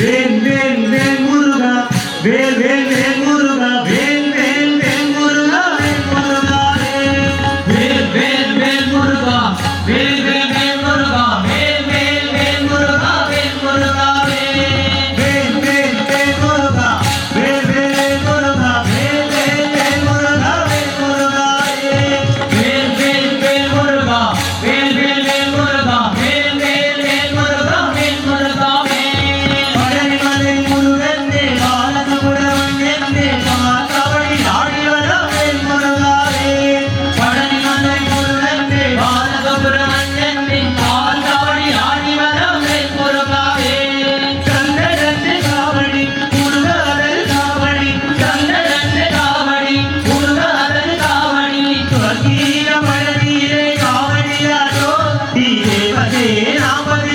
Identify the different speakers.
Speaker 1: வேல் வேல் வேல் முருகா வேல் வேல் வேல் முருகா வேல் வேல் வேல் முருகா வேல் முருகா வேல் வேல் வேல் முருகா வேல் வேல் வேல் முருகா வேல் வேல் வேல் முருகா வேல் முருகா வேல் வேல் வேல் முருகா வேல் வேல் முருகா வேல் வேல் வேல் முருகா வேல் முருகா வேல் வேல் வேல் முருகா வேல் வேல் வேல் முருகா வேல் வேல் வேல் முருகா வேல் முருகா பழனிமலை முருகனே பாலகபுரம் என்னே மாதவடி ஆடி வர வேல் முருகா பழனிமலை முருகனே பாலகபுரம் என்னே மாதவடி ஆடி வர வேல் முருகா கந்தரந்து காவடி முருகனல் காவடி கந்தரந்து காவடி முருகனல் காவடி துவக்கீர பழனியிலே காவடியாரோ தேவதே நாமதே